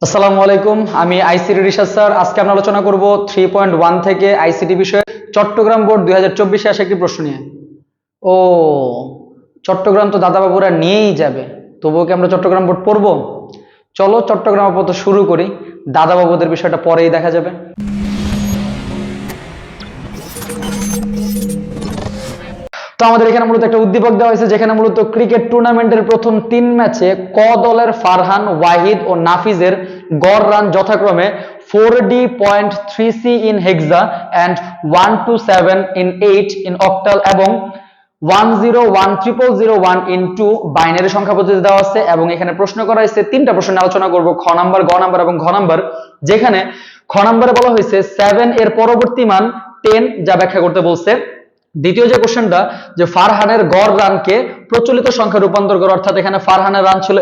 আসসালামু আলাইকুম, আমি আইসিটি রিশাদ স্যার। আজকে আমরা আলোচনা করব 3.1 থেকে আইসিটি বিষয়ে চট্টগ্রাম বোর্ড 2024-এ আসা একটি প্রশ্ন নিয়ে। ও চট্টগ্রাম তো দাদাবাবুরা নিয়েই যাবে, তবুও কি আমরা চট্টগ্রাম বোর্ড পড়বো? চলো চট্টগ্রাম আপাতত শুরু করি, দাদাবাবুদের বিষয়টা পরেই দেখা যাবে। তো আমাদের এখানে মূলত একটা উদ্দীপক দেওয়া হয়েছে, যেখানে মূলত ক্রিকেট টুর্নামেন্টের প্রথম 3 ম্যাচে ক দলের ফারহান, ওয়াহিদ ও নাফিজের গড় রান যথাক্রমে 4D.3C in hexa and 127 in 8 in octal এবং 1010001 in 2 বাইনারি সংখ্যা পদ্ধতি দেওয়া আছে। এবং এখানে প্রশ্ন করা হয়েছে, 3টা প্রশ্ন নিয়ে আলোচনা করব, খ নাম্বার, গ নাম্বার এবং ঘ নাম্বার। যেখানে খ নাম্বারে বলা হয়েছে 7 এর পরবর্তী মান 10 যা ব্যাখ্যা করতে বলছে। দ্বিতীয় যে কোশ্চেনটা, যে ফারহানের গড় রানকে প্রচলিত সংখ্যা রূপান্তর করো, অর্থাৎ এখানে ফারহানের রান ছিল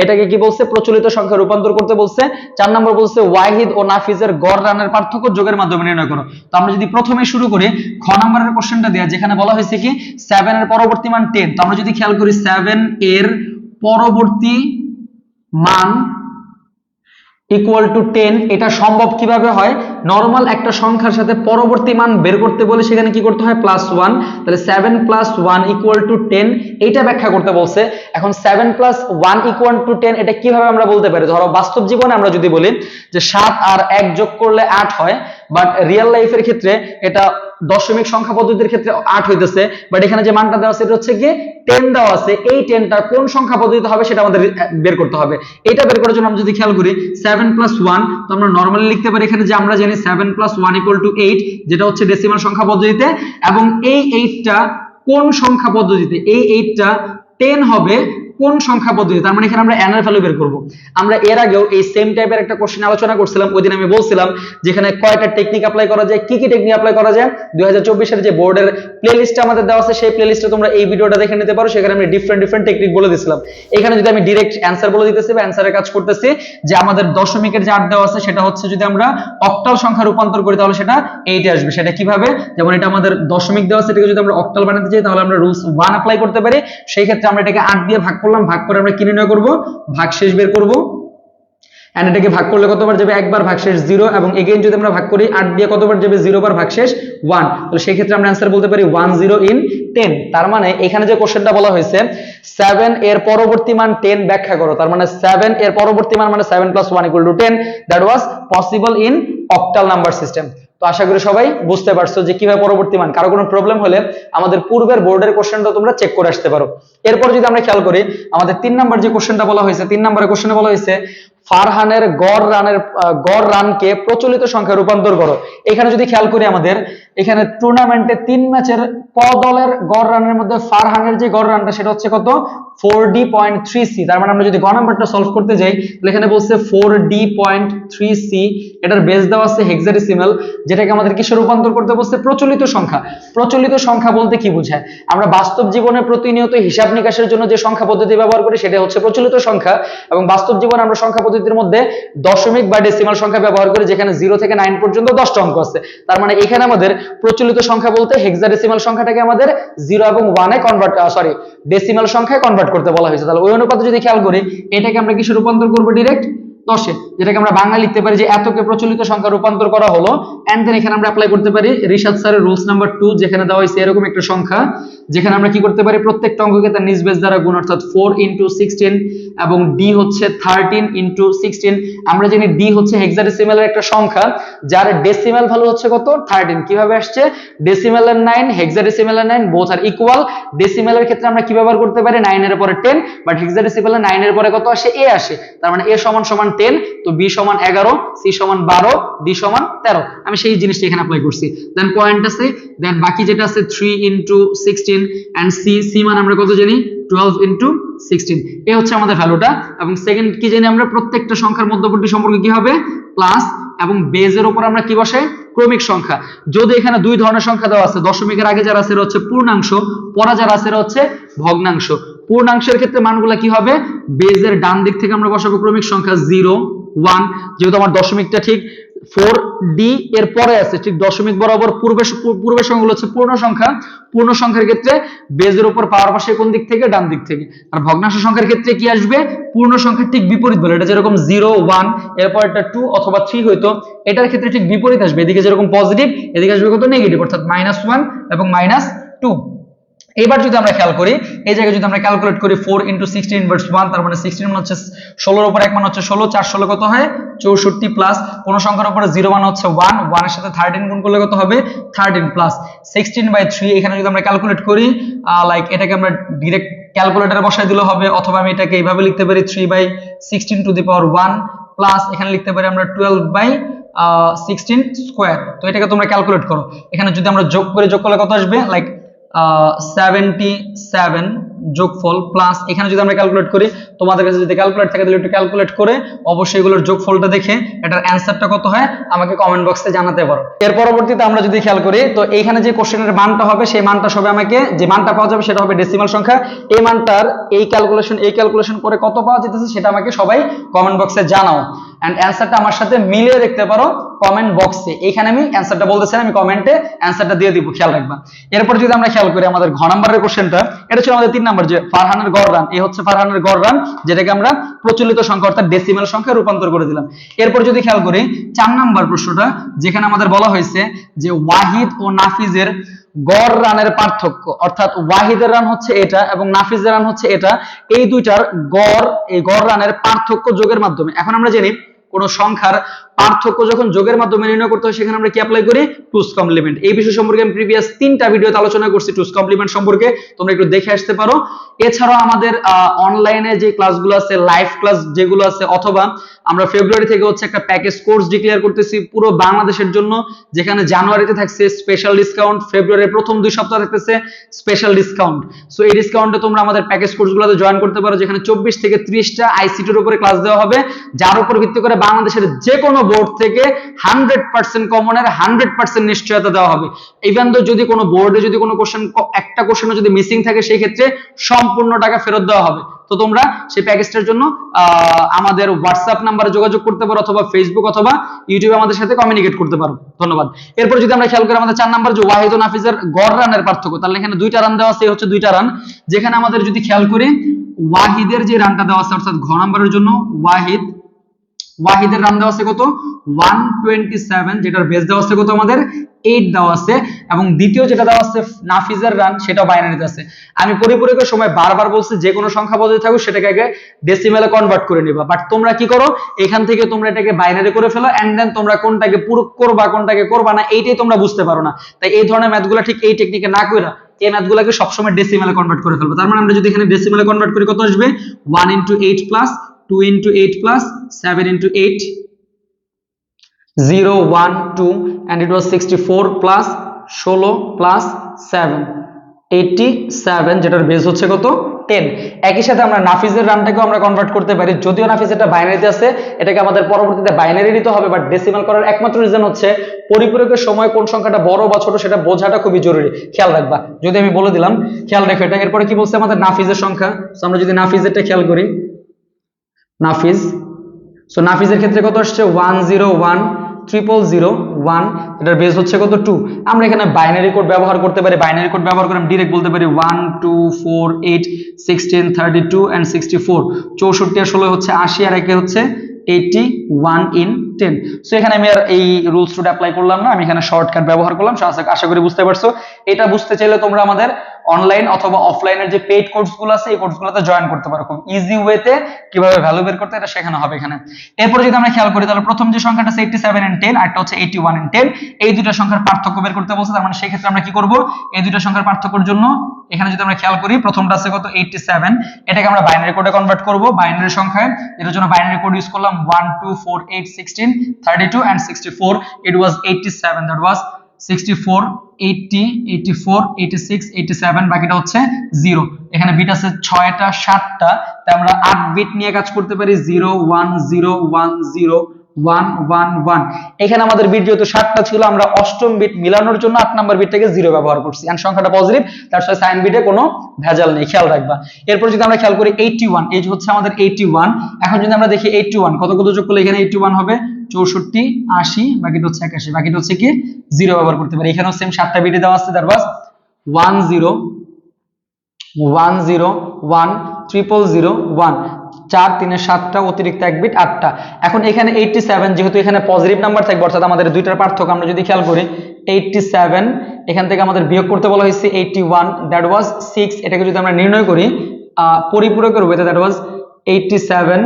এটাকে কি বলছে, প্রচলিত সংখ্যা রূপান্তর করতে বলছে। 4 নম্বর বলছে ওয়াহিদ ও নাফিজের গড় রানের পার্থক্য যোগের মাধ্যমে নির্ণয় করো। তো আমরা যদি প্রথমে শুরু করি খ নম্বরের কোশ্চেনটা দেয়া, যেখানে বলা হয়েছে কি 7 এর পরবর্তী মান 10। তো আমরা যদি খেয়াল করি 7 এর পরবর্তী মান ইকুয়াল টু 10, এটা সম্ভব কিভাবে হয়? নরমাল একটা সংখ্যার সাথে পরবর্তী মান বের করতে বলে সেখানে কি করতে হয়, +1। তাহলে 7 + 1 = 10, এইটা ব্যাখ্যা করতে বলছে। এখন 7 + 1 = 10 এটা কিভাবে আমরা বলতে পারি? ধরো বাস্তব জীবনে আমরা যদি বলি যে 7 আর 1 যোগ করলে 8 হয়, বাট রিয়েল লাইফের ক্ষেত্রে এটা দশমিক সংখ্যা পদ্ধতির ক্ষেত্রে 8 হইতেছে, বাট এখানে যে মানটা দেওয়া আছে এটা হচ্ছে কি 10 দেওয়া আছে। এই 10টা কোন সংখ্যা পদ্ধতিতে হবে সেটা আমাদের বের করতে হবে। এটা বের করার জন্য আমরা যদি খেয়াল করি 7 + 1, তো আমরা নরমালি লিখতে পারি এখানে যে আমরা জানি 7 + 1 = 8, যেটা হচ্ছে ডেসিমাল সংখ্যা পদ্ধতিতে। এবং এই 8টা কোন সংখ্যা পদ্ধতিতে? এই 8টা 10 হবে কোন সংখ্যা পদ্ধতি? তার মানে এখানে আমরা n এর ভ্যালু বের করব। আমরা এর আগেও এই সেম টাইপের একটা কোশ্চেন আলোচনা করছিলাম, ওইদিন আমি বলছিলাম যেখানে কয়টা টেকনিক অ্যাপ্লাই করা যায়, কি কি টেকনিক অ্যাপ্লাই করা যায়। 2024 এর যে বোর্ডের প্লেলিস্টে আমাদের দেওয়া আছে, সেই প্লেলিস্টে তোমরা এই ভিডিওটা দেখে নিতে পারো। সেখানে আমি ডিফারেন্ট টেকনিক বলে দিয়েছিলাম। এখানে যদি আমি ডাইরেক্ট অ্যানসার বলে দিতেছি বা অ্যানসারের কাজ করতেছি, যে আমাদের দশমিকের যে 8 দেওয়া আছে সেটা হচ্ছে যদি আমরা অক্টাল সংখ্যা রূপান্তর করি তাহলে সেটা 8 এ আসবে। সেটা কিভাবে? যেমন এটা আমাদের দশমিক দেওয়া আছে, এটাকে যদি আমরা অক্টাল বানাতে চাই তাহলে আমরা রুলস 1 অ্যাপ্লাই করতে পারি। সেই ক্ষেত্রে আমরা এটাকে 8 দিয়ে ভাগ করলাম, ভাগ করে আমরা কি নির্ণয় করব, ভাগশেষ বের করব। এন্ড এটাকে ভাগ করলে কতবার যাবে, একবার, ভাগশেষ 0। এবং এগেইন যদি আমরা ভাগ করি 8 দিয়ে কতবার যাবে, 0 বার, ভাগশেষ 1। তাহলে সেই ক্ষেত্রে আমরা आंसर বলতে পারি 10 in 10। তার মানে এখানে যে কোশ্চেনটা বলা হয়েছে 7 এর পরবর্তী মান 10 ব্যাখ্যা করো, তার মানে 7 এর পরবর্তী মান মানে 7 + 1 = 10, that was possible in octal number system. তো আশা করি সবাই বুঝতে পারছো যে কিভাবে পরবর্তী মান। কারো কোনো প্রবলেম হলে আমাদের পূর্বের বোর্ডের কোশ্চেনটা তোমরা চেক করে আসতে পারো। এরপর যদি আমরা খেয়াল করি আমাদের 3 নাম্বার যে কোশ্চেনটা বলা হয়েছে, 3 নম্বরের কোশ্চেনে বলা হয়েছে ফারহানের গড় রানকে প্রচলিত সংখ্যা রূপান্তর করো। এখানে যদি খেয়াল করি আমাদের এখানে টুর্নামেন্টে 3 ম্যাচের ক দলের গড় রানের মধ্যে ফারহানের যে গড় রানটা সেটা হচ্ছে কত, 4D.3C। তার মানে আমরা যদি গ নাম্বারটা সলভ করতে যাই তাহলে এখানে বলছে 4D.3C, এটার বেস দেওয়া আছে হেক্সাডেসিমাল, যেটাকে আমাদের কিসে রূপান্তর করতে বলছে, প্রচলিত সংখ্যা। প্রচলিত সংখ্যা বলতে কি বোঝায়? আমরা বাস্তব জীবনে প্রতিনিয়ত হিসাব নিকাশের জন্য যে সংখ্যা পদ্ধতি ব্যবহার করি সেটা হচ্ছে প্রচলিত সংখ্যা। এবং বাস্তব জীবনে আমরা সংখ্যা পদ্ধতির মধ্যে দশমিক বা ডেসিমাল সংখ্যা ব্যবহার করি, যেখানে 0 থেকে 9 পর্যন্ত 10টা অঙ্ক আছে। তার মানে এখানে আমাদের প্রচলিত সংখ্যা বলতে হেক্সাডেসিমাল সংখ্যাটাকে আমাদের 0 এবং 1 এ ডেসিমাল সংখ্যায় কনভার্ট করতে বলা হয়েছে। তাহলে ওই অনুপাতে যদি খেয়াল করি এটাকে আমরা কিসে রূপান্তর করব, ডাইরেক্ট 10-এ, যেটাকে আমরা বাংলা লিখতে পারি যে এতকে প্রচলিত সংখ্যা রূপান্তর করা হলো। এন্ড দেন এখানে আমরা অ্যাপ্লাই করতে পারি রিশাদ স্যারের রুলস নাম্বার 2, যেখানে দেওয়া হয়েছে এরকম একটা সংখ্যা, যেখানে আমরা কি করতে পারি, প্রত্যেকটা অঙ্ককে তার নিজ বেস দ্বারা গুণ, অর্থাৎ 4 × 16 এবং d হচ্ছে 13 × 16। আমরা জানি d হচ্ছে হেক্সাডেসিমালের একটা সংখ্যা যার ডেসিমাল ভ্যালু হচ্ছে কত, 13। কিভাবে আসছে, ডেসিমালের 9 হেক্সাডেসিমালের 9 বোথ আর ইকুয়াল। ডেসিমালের ক্ষেত্রে আমরা কি ব্যবহার করতে পারি, 9 এর পরে 10, বাট হেক্সাডেসিমালের 9 এর পরে কত আসে, a আসে। তার মানে a = 10, তো b = 11, c = 12, d = 13। আমি সেই জিনিসটা এখানে অ্যাপ্লাই করছি। দেন পয়েন্ট আছে, দেন বাকি যেটা আছে 3 × 16 এন্ড c মান আমরা কত জানি, 12 × 16। এই হচ্ছে আমাদের ভ্যালুটা। এবং সেকেন্ড কি জানি আমরা, প্রত্যেকটা সংখ্যার মধ্যবর্তী সম্পর্ক কি হবে, প্লাস, এবং বেজের উপর আমরা কি বসাই, ক্রমিক সংখ্যা। যদি এখানে দুই ধরনের সংখ্যা দেওয়া আছে, দশমিকের আগে যারা আছে হচ্ছে পূর্ণাংশ, পরে যারা আছে হচ্ছে ভগ্নাংশ। পূর্ণাংশের ক্ষেত্রে মানগুলা কি হবে, বেজের ডান দিক থেকে আমরা বসাবো ক্রমিক সংখ্যা 0, 1। যেহেতু আমার দশমিকটা ঠিক 4d এর পরে আছে ঠিক দশমিক বরাবর পূর্বের সংখ্যাগুলো হচ্ছে পূর্ণ সংখ্যার ক্ষেত্রে বেজের উপর পাওয়ার পাশে কোন দিক থেকে, ডান দিক থেকে। আর ভগ্নাংশ সংখ্যার ক্ষেত্রে কি আসবে, পূর্ণ সংখ্যার ঠিক বিপরীত বলে, এটা যেরকম 0 1 এরপর এটা 2 অথবা 3 হইতো, এটার ক্ষেত্রে ঠিক বিপরীত আসবে, এদিকে যেরকম পজিটিভ এদিকে আসবে কত, নেগেটিভ, অর্থাৎ -1 এবং -2। এবার যদি আমরা খেয়াল করি এই জায়গায় যদি আমরা ক্যালকুলেট করি 4 × 16 ইনভার্স 1, তার মানে 16 মানে হচ্ছে 16 এর উপর 1 মানে হচ্ছে 16, 4 16 কত হয় 64 প্লাস কোন সংখ্যার উপরে 0 মানে হচ্ছে 1, 1 এর সাথে 13 গুণ করলে কত হবে 13 প্লাস 16/3। এখানে যদি আমরা ক্যালকুলেট করি লাইক এটাকে আমরা ডাইরেক্ট ক্যালকুলেটরে বসাই দিলে হবে, অথবা আমি এটাকে এইভাবে লিখতে পারি 3/16 টু দি পাওয়ার 1 প্লাস এখানে লিখতে পারি আমরা 12/16 স্কয়ার। তো এটাকে তোমরা ক্যালকুলেট করো, এখানে যদি আমরা যোগ করলে কত আসবে, লাইক 77 যোগফল প্লাস এখানে যদি আমরা ক্যালকুলেট করি, তোমাদের কাছে যদি ক্যালকুলেটর থাকে তাহলে একটু ক্যালকুলেট করে অবশ্যই এগুলোর যোগফলটা দেখে এটার অ্যানসারটা কত হয় আমাকে কমেন্ট বক্সে জানাতে পারো। এর পরবর্তীতে আমরা যদি খেয়াল করি তো এইখানে যে কোশ্চেনের মানটা হবে সেই মানটা সবে আমাকে যে মানটা পাওয়া যাবে সেটা হবে ডেসিমাল সংখ্যা। এই মানটার এই ক্যালকুলেশন করে কত পাওয়া যেতেছে সেটা আমাকে সবাই কমেন্ট বক্সে জানাও, এন্ড অ্যানসারটা আমার সাথে মিলিয়ে দেখতে পারো কমেন্ট বক্সে। এখানে আমি অ্যানসারটা বলতেছি না, আমি কমেন্টে অ্যানসারটা দিয়ে দিব, খেয়াল রাখবা। এরপর যদি আমরা খেয়াল করি আমাদের ঘ নাম্বারের কোশ্চেনটা, এটা ছিল আমাদের 3 নাম্বার, যে ফারহানের গড় রান, এই হচ্ছে ফারহানের গড় রান, যেটাকে আমরা প্রচলিত সংখ্যা অর্থাৎ ডেসিমাল সংখ্যায় রূপান্তর করে দিলাম। এরপর যদি খেয়াল করি 4 নাম্বার প্রশ্নটা, যেখানে আমাদের বলা হয়েছে যে ওয়াহিদ ও নাফিজের গড় রানের পার্থক্য, অর্থাৎ ওয়াহিদের রান হচ্ছে এটা এবং নাফিজের রান হচ্ছে এটা, এই দুইটার এই গড় রানের পার্থক্য যোগের মাধ্যমে। এখন আমরা জানি কোন সংখ্যার পার্থক্য যখন যোগের মাধ্যমে নির্ণয় করতে হয় সেখানে আমরা কি অ্যাপ্লাই করি, 2's কমপ্লিমেন্ট। এই বিষয় সম্পর্কে আমি প্রিভিয়াস 3টা ভিডিওতে আলোচনা করছি 2's কমপ্লিমেন্ট সম্পর্কে, তোমরা একটু দেখে আসতে পারো। এছাড়াও আমাদের অনলাইনে যে ক্লাসগুলো আছে, লাইভ ক্লাস যেগুলো আছে, অথবা আমরা ফেব্রুয়ারি থেকে হচ্ছে একটা প্যাকেজ কোর্স ডিক্লেয়ার করতেছি পুরো বাংলাদেশের জন্য, যেখানে জানুয়ারিতে থাকছে স্পেশাল ডিসকাউন্ট, ফেব্রুয়ারির প্রথম 2 সপ্তাহ থাকতেছে স্পেশাল ডিসকাউন্ট। সো এই ডিসকাউন্টে তোমরা আমাদের প্যাকেজ কোর্সগুলোতে জয়েন করতে পারো, যেখানে 24 থেকে 30টা আইসিটির উপরে ক্লাস দেওয়া হবে, যার উপর ভিত্তি করে বাংলাদেশের যে কোনো বোর্ড থেকে 100% কমনের 100% নিশ্চয়তা দেওয়া হবে। ইভেন তো যদি কোনো বোর্ডে যদি কোনো কোশ্চেন, একটা কোশ্চেনও যদি মিসিং থাকে, সেই ক্ষেত্রে সম্পূর্ণ টাকা ফেরত দেওয়া হবে। তো তোমরা সেই প্যাকেজটার জন্য আমাদের হোয়াটসঅ্যাপ নাম্বারে যোগাযোগ করতে পারো, অথবা ফেসবুক অথবা ইউটিউবে আমাদের সাথে কমিউনিকেট করতে পারো। ধন্যবাদ। এরপর যদি আমরা খেয়াল করি আমাদের 4 নাম্বার যে ওয়াহিদ ও নাফিজের গড় রানের পার্থক্য, তাহলে এখানে 2টা রান দেওয়া আছে, হচ্ছে 2টা রান, যেখানে আমাদের যদি খেয়াল করি ওয়াহিদের যে রানটা দেওয়া আছে, অর্থাৎ ঘ নাম্বারের জন্য ওয়াহিদের রান দেওয়া আছে কত 127, যেটার বেস দেওয়া আছে কত আমাদের 8 দেওয়া আছে, এবং দ্বিতীয় যেটা দেওয়া আছে নাফিজের রান সেটা বাইনারিতে আছে। আমি পরিপূরকের সময় বারবার বলছি যে কোনো সংখ্যা পদ্ধতি থাকুক সেটাকে আগে ডেসিমেলে কনভার্ট করে নিবা, বাট তোমরা কি করো এখান থেকে তোমরা এটাকে বাইনারি করে ফেলো, এন্ড দেন তোমরা কোনটাকে পূরক করবা কোনটাকে করবা না এইটাই তোমরা বুঝতে পারো না। তাই এই ধরনের ম্যাথগুলো ঠিক এই টেকনিকে না কইরা এই ম্যাথগুলোকে সবসময় ডেসিমেলে কনভার্ট করে ফেলবো। তার মানে আমরা যদি এখানে ডেসিমেলে কনভার্ট করি কত আসবে 1 × 8 plus 2 × 8 plus 7 × 8 0 1 2 and it was 64 plus 16 plus 7 87, যেটার বেস হচ্ছে কত 10। একই সাথে আমরা নাফিজের রানটাকেও আমরা কনভার্ট করতে পারি, যদিও নাফিজ এটা বাইনারিতে আছে, এটাকে আমাদের পরবর্তীতে বাইনারি নিতে হবে, বাট ডেসিমাল করার একমাত্র রিজন হচ্ছে পরিপূরকের সময় কোন সংখ্যাটা বড় বা ছোট সেটা বোঝাটা খুবই জরুরি, খেয়াল রাখবা। যদি আমি বলে দিলাম খেয়াল রেখো এটা। এরপরে কি বলছে আমাদের নাফিজের সংখ্যা, সো আমরা যদি নাফিজেরটা খেয়াল করি নাফিজ, সো নাফিজের ক্ষেত্রে কত আসছে 1010001, এটার বেস হচ্ছে কত 2। আমরা এখানে বাইনারি কোড ব্যবহার করতে পারি, বাইনারি কোড ব্যবহার করে আমি ডাইরেক্ট বলতে পারি 1 2 4 8 16 32 and 64, 64 আর 16 হচ্ছে 80 আর একে হচ্ছে 81 in 10। সো এখানে আমি আর এই রুলস টু অ্যাপ্লাই করলাম না, আমি এখানে শর্টকাট ব্যবহার করলাম। আশা করি বুঝতে পারছো। এটা বুঝতে চাইলে তোমরা আমাদের অনলাইন অথবা অফলাইনের যে পেইড কোর্সগুলো আছে এই কোর্সগুলোতে জয়েন করতে পারো, খুব ইজি ওয়েতে কিভাবে ভ্যালু বের করতে এটা শেখানো হবে এখানে। এরপর যদি আমরা খেয়াল করি তাহলে প্রথম যে সংখ্যাটা আছে 87 and 10 আর একটা হচ্ছে 81 and 10, এই দুটো সংখ্যার পার্থক্য বের করতে বলছে। তার মানে সেই ক্ষেত্রে আমরা কি করব, এই দুটো সংখ্যার পার্থক্যের জন্য এখানে যদি আমরা খেয়াল করি প্রথমটা আছে কত 87, এটাকে আমরা বাইনারি কোডে কনভার্ট করব, বাইনারি সংখ্যায়। এর জন্য বাইনারি কোড ইউজ করলাম 1 2 4 8 16 32 and 64, it was 87, that was 64 80 84 86 87, বাকিটা হচ্ছে 0। এখানে বিট আছে 6টা 7টা, তাই আমরা 8 বিট নিয়ে কাজ করতে পারি 0 1 0 1 0 1 1 1। এখানে আমাদের বিট যেহেতু 7টা ছিল, আমরা অষ্টম বিট মিলানোর জন্য 8 নাম্বার বিটটাকে 0 ব্যবহার করছি, এন্ড সংখ্যাটা পজিটিভ, তার সাথে সাইন বিটে কোনো ভেজাল নেই, খেয়াল রাখবা। এরপর যদি আমরা খেয়াল করি 81, এই হচ্ছে আমাদের 81। এখন যদি আমরা দেখি 81 কত যোগ করলে এখানে 81 হবে 64 80 বাকিটা হচ্ছে 81 বাকিটা হচ্ছে কি 0 ব্যবহার করতে পারি এখানেও সেম 7টা বিট দেওয়া আছে দ্যাট ওয়াজ 10 101 000 4 3 এর 7টা অতিরিক্ত এক বিট 8টা এখন এখানে 87 যেহেতু এখানে পজিটিভ নাম্বার থাকবে অর্থাৎ আমাদের দুইটার পার্থক্য আমরা যদি খেয়াল করি 87 এখান থেকে আমাদের বিয়োগ করতে বলা হয়েছে 81 দ্যাট ওয়াজ 6 এটাকে যদি আমরা নির্ণয় করি পরিপূরকের রূপে that was 87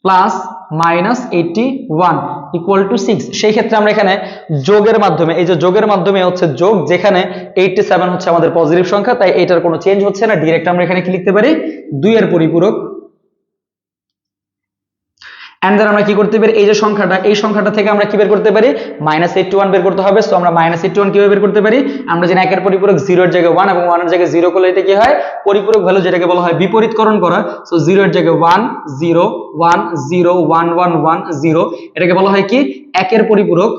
plus minus 81 equal to 6 সেই ক্ষেত্রে আমরা এখানে যোগের মাধ্যমে এই যে যোগের মাধ্যমে হচ্ছে যোগ যেখানে 87 হচ্ছে আমাদের পজিটিভ সংখ্যা তাই এটার কোনো চেঞ্জ হচ্ছে না ডাইরেক্ট আমরা এখানে কি লিখতে পারি 2 এর পরিপূরক এন্ড দেন আমরা কি করতে পারি এই যে সংখ্যাটা এই সংখ্যাটা থেকে আমরা কি বের করতে পারি -81 বের করতে হবে সো আমরা -81 কিভাবে বের করতে পারি আমরা জানি একের পরিপূরক 0 এর জায়গায় 1 এবং 1 এর জায়গায় 0 করলে এটা কি হয় পরিপূরক ভ্যালু যেটাকে বলা হয় বিপরীতকরণ করা সো 0 এর জায়গায় 1 0 1 0 1 1 1 0 এটাকে বলা হয় কি একের পরিপূরক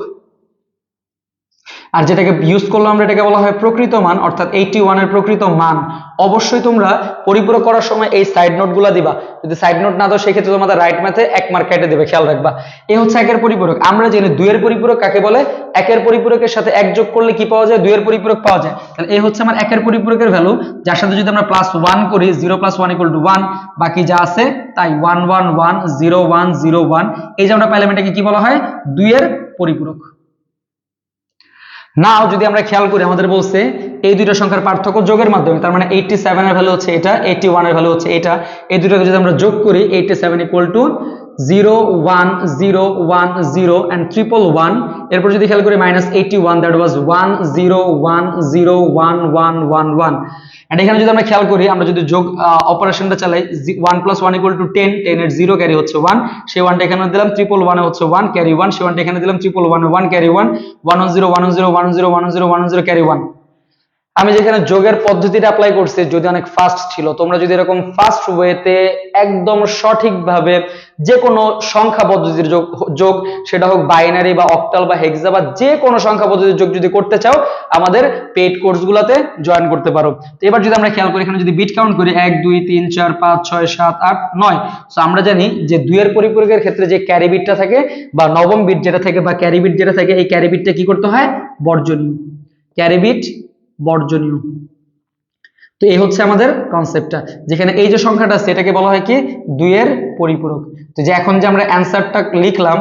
আর যেটাকে ইউজ করলাম আমরা এটাকে বলা হয় প্রকৃত মান অর্থাৎ 81 এর প্রকৃত মান অবশ্যই তোমরা পরিপূরক করার সময় এই সাইড নোটগুলো দিবা যদি সাইড নোট না দাও সেই ক্ষেত্রে তোমাদের রাইট ম্যাথে 1 মার্ক কেটে দেবে খেয়াল রাখবা এই হচ্ছে একের পরিপূরক আমরা জানি 2 এর পরিপূরক কাকে বলে একের পরিপূরকের সাথে 1 যোগ করলে কি পাওয়া যায় 2 এর পরিপূরক পাওয়া যায় তাহলে এই হচ্ছে আমার একের পরিপূরকের ভ্যালু যার সাথে যদি আমরা +1 করি 0 + 1 = 1 বাকি যা আছে তাই 1 1 1 0 1 0 1 এই যে আমরা পাইলাম এটাকে কি বলা হয় 2 এর পরিপূরক নাও যদি আমরা খেয়াল করি আমাদের বলছে এই দুইটা সংখ্যার পার্থক্য যোগের মাধ্যমে তার মানে 87 এর ভ্যালু হচ্ছে এটা 81 এর ভ্যালু হচ্ছে এটা এই দুটোকে যদি আমরা যোগ করি 87 = 0 1 0 1 0 and 111 এরপর যদি খেয়াল করি -81 that was 1 0 1 0 1 1 1 1 and এখানে যদি আমরা খেয়াল করি আমরা যদি যোগ অপারেশনটা চালাই 1 + 1 = 10 10 এর 0 ক্যারি হচ্ছে 1 সেই 1টা এখানে দিলাম 111 এ হচ্ছে 1 ক্যারি 1 সেই 1টা এখানে দিলাম 111 এ 1 ক্যারি 1 110 110 110 110 110 ক্যারি 1 আমি যেখানে যোগের পদ্ধতিটা অ্যাপ্লাই করছি যদি অনেক ফাস্ট ছিল তোমরা যদি এরকম ফাস্ট ওয়েতে একদম সঠিকভাবে যে কোনো সংখ্যা পদ্ধতির যোগ সেটা হোক বাইনারি বা অক্টাল বা হেক্সা বা যে কোনো সংখ্যা পদ্ধতির যোগ যদি করতে চাও আমাদের পেইড কোর্সগুলোতে জয়েন করতে পারো তো এবার যদি আমরা খেয়াল করি এখানে যদি বিট কাউন্ট করি 1 2 3 4 5 6 7 8 9 সো আমরা জানি যে 2 এর পরিপূরকের ক্ষেত্রে যে ক্যারি বিটটা থাকে বা নবম বিট যেটা থাকে বা ক্যারি বিট যেটা থাকে এই ক্যারি বিটটা কি করতে হয় বর্জনীয় ক্যারি বিট বর্জনীয় তো এই হচ্ছে আমাদের কনসেপ্টটা যেখানে এই যে সংখ্যাটা আছে এটাকে বলা হয় কি 2 এর পরিপূরক তো যে এখন যে আমরা অ্যানসারটা লিখলাম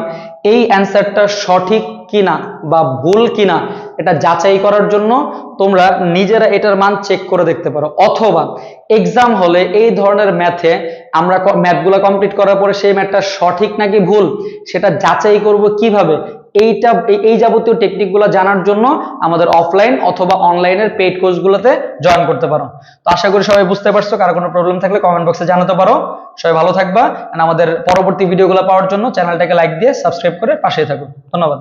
এই অ্যানসারটা সঠিক কিনা বা ভুল কিনা এটা যাচাই করার জন্য তোমরা নিজেরা এটার মান চেক করে দেখতে পারো অথবা এক্সাম হলে এই ধরনের ম্যাথে আমরা ম্যাথগুলো কমপ্লিট করার পরে সেই ম্যাথটা সঠিক নাকি ভুল সেটা যাচাই করব কিভাবে এই যাবতীয় টেকনিকগুলো জানার জন্য আমাদের অফলাইন অথবা অনলাইনের পেইড কোর্সগুলোতে জয়েন করতে পারো তো আশা করি সবাই বুঝতে পারছো কারো কোনো প্রবলেম থাকলে কমেন্ট বক্সে জানাতে পারো সবাই ভালো থাকবা আর আমাদের পরবর্তী ভিডিওগুলো পাওয়ার জন্য চ্যানেলটাকে লাইক দিয়ে সাবস্ক্রাইব করে পাশেই থাকো ধন্যবাদ